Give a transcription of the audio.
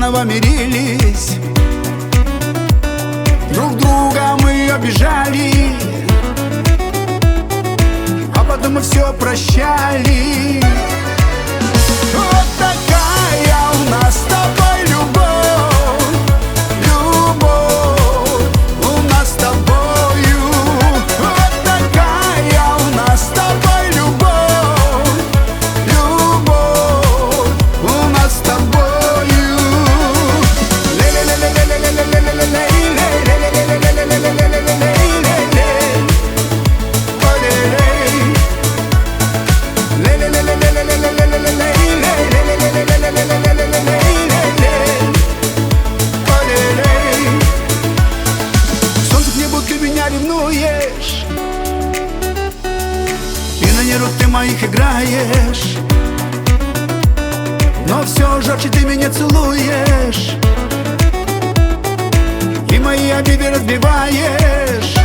заново мирились. Друг друга мы обижали, а потом мы все прощали. Вот такая у нас с тобой любовь, любовь у нас с тобою. Вот такая у нас с тобой любовь, любовь у нас с тобою. Солнце к небу, ты меня ревнуешь, и на нервах ты моих играешь, но все жарче ты меня целуешь, и мои обиды разбиваешь.